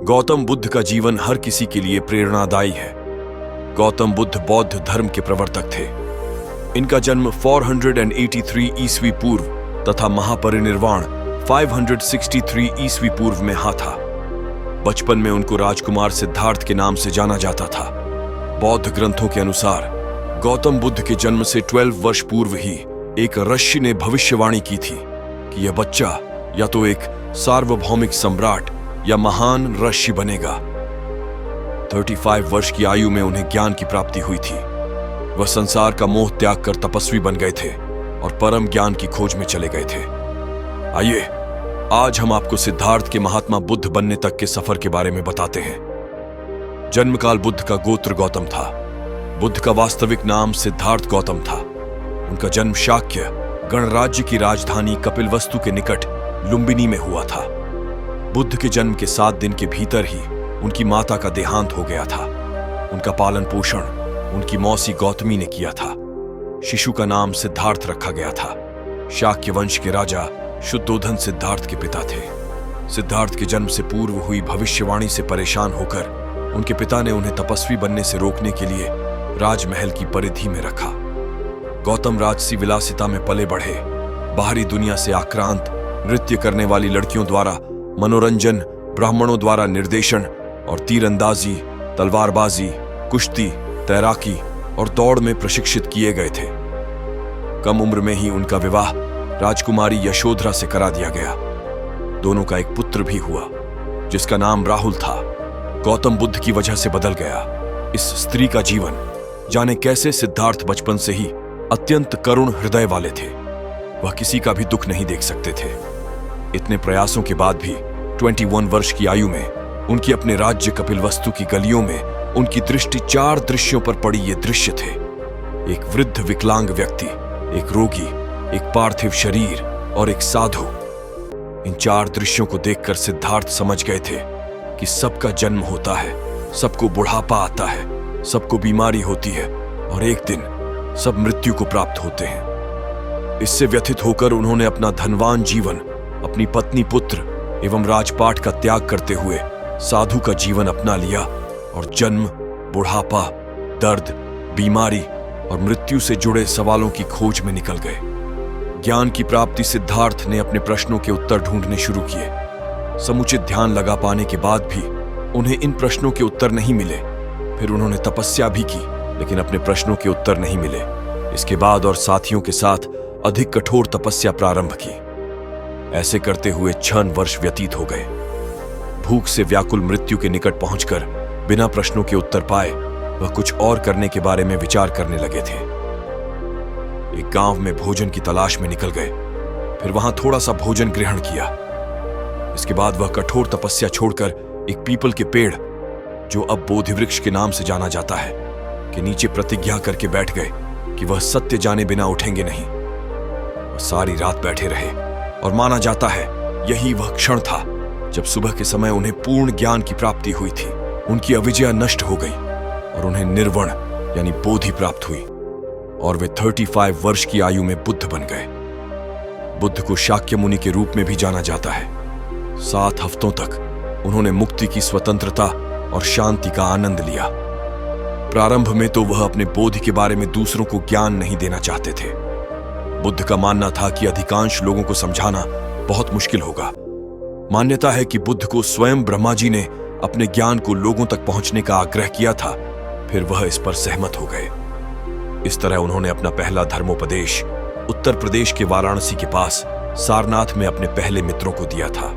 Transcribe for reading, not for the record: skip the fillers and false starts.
गौतम बुद्ध का जीवन हर किसी के लिए प्रेरणादायी है। गौतम बुद्ध बौद्ध धर्म के प्रवर्तक थे। इनका जन्म 483 ईस्वी पूर्व तथा महापरिनिर्वाण 563 ईस्वी पूर्व में था। बचपन में उनको राजकुमार सिद्धार्थ के नाम से जाना जाता था। बौद्ध ग्रंथों के अनुसार गौतम बुद्ध के जन्म से 12 वर्ष पूर्व ही एक ऋषि ने भविष्यवाणी की थी कि यह बच्चा या तो एक सार्वभौमिक सम्राट या महान ऋषि बनेगा। 35 वर्ष की आयु में उन्हें ज्ञान की प्राप्ति हुई थी। वह संसार का मोह त्याग कर तपस्वी बन गए थे और परम ज्ञान की खोज में चले गए थे। आइए आज हम आपको सिद्धार्थ के महात्मा बुद्ध बनने तक के सफर के बारे में बताते हैं। जन्मकाल बुद्ध का गोत्र गौतम था। बुद्ध का वास्तविक नाम सिद्धार्थ गौतम था। उनका जन्म शाक्य गणराज्य की राजधानी कपिलवस्तु के निकट लुम्बिनी में हुआ था। बुद्ध के जन्म के 7 दिन के भीतर ही उनकी माता का देहांत हो गया था। उनका पालन पोषण उनकी मौसी गौतमी ने किया था। शिशु का नाम सिद्धार्थ रखा गया था। शाक्य वंश के राजा शुद्धोधन सिद्धार्थ के पिता थे। सिद्धार्थ के जन्म से पूर्व हुई भविष्यवाणी से परेशान होकर उनके पिता ने उन्हें तपस्वी बनने से रोकने के लिए राजमहल की परिधि में रखा। गौतम राजसी विलासिता में पले बढ़े। बाहरी दुनिया से आक्रांत नृत्य करने वाली लड़कियों द्वारा मनोरंजन, ब्राह्मणों द्वारा निर्देशन और तीरंदाजी, तलवारबाजी, कुश्ती, तैराकी और दौड़ में प्रशिक्षित किए गए थे। कम उम्र में ही उनका विवाह राजकुमारी यशोधरा से करा दिया गया। दोनों का एक पुत्र भी हुआ जिसका नाम राहुल था। गौतम बुद्ध की वजह से बदल गया। इस स्त्री का जीवन जाने कैसे सिद्धार्थ बचपन से ही अत्यंत करुण हृदय वाले थे। वह किसी का भी दुख नहीं देख सकते थे। इतने प्रयासों के बाद भी 21 वर्ष की आयु में उनकी अपने राज्य कपिलवस्तु की गलियों में उनकी दृष्टि 4 दृश्यों पर पड़ी। ये दृश्य थे एक वृद्ध विकलांग व्यक्ति, एक रोगी, एक पार्थिव शरीर और एक साधु। इन 4 दृश्यों को देखकर सिद्धार्थ समझ गए थे कि सबका जन्म होता है, सबको बुढ़ापा आता है, सबको बीमारी होती है और एक दिन सब मृत्यु को प्राप्त होते हैं। इससे व्यथित होकर उन्होंने अपना धनवान जीवन, अपनी पत्नी, पुत्र एवं राजपाट का त्याग करते हुए साधु का जीवन अपना लिया और जन्म, बुढ़ापा, दर्द, बीमारी और मृत्यु से जुड़े सवालों की खोज में निकल गए। ज्ञान की प्राप्ति सिद्धार्थ ने अपने प्रश्नों के उत्तर ढूंढने शुरू किए। समुचित ध्यान लगा पाने के बाद भी उन्हें इन प्रश्नों के उत्तर नहीं मिले। फिर उन्होंने तपस्या भी की लेकिन अपने प्रश्नों के उत्तर नहीं मिले। इसके बाद और साथियों के साथ अधिक कठोर तपस्या प्रारंभ की। ऐसे करते हुए 6 वर्ष व्यतीत हो गए। भूख से व्याकुल मृत्यु के निकट पहुंचकर बिना प्रश्नों के उत्तर पाए वह कुछ और करने के बारे में विचार करने लगे थे। एक गांव में भोजन की तलाश में निकल गए। फिर वहां थोड़ा सा भोजन ग्रहण किया। इसके बाद वह कठोर तपस्या छोड़कर एक पीपल के पेड़, जो अब बोधि वृक्ष के नाम से जाना जाता है, के नीचे प्रतिज्ञा करके बैठ गए कि वह सत्य जाने बिना उठेंगे नहीं। वह सारी रात बैठे रहे और माना जाता है यही वह क्षण था जब सुबह के समय उन्हें पूर्ण ज्ञान की प्राप्ति हुई थी। उनकी अविजया नष्ट हो गई और उन्हें निर्वण यानी बोधि प्राप्त हुई और वे 35 वर्ष की आयु में बुद्ध बन गए। बुद्ध को शाक्य मुनि के रूप में भी जाना जाता है। 7 हफ्तों तक उन्होंने मुक्ति की स्वतंत्रता और शांति का आनंद लिया। प्रारंभ में तो वह अपने बोधि के बारे में दूसरों को ज्ञान नहीं देना चाहते थे। बुद्ध का मानना था कि अधिकांश लोगों को समझाना बहुत मुश्किल होगा। मान्यता है कि बुद्ध को स्वयं ब्रह्मा जी ने अपने ज्ञान को लोगों तक पहुंचने का आग्रह किया था। फिर वह इस पर सहमत हो गए। इस तरह उन्होंने अपना पहला धर्मोपदेश उत्तर प्रदेश के वाराणसी के पास सारनाथ में अपने पहले मित्रों को दिया था।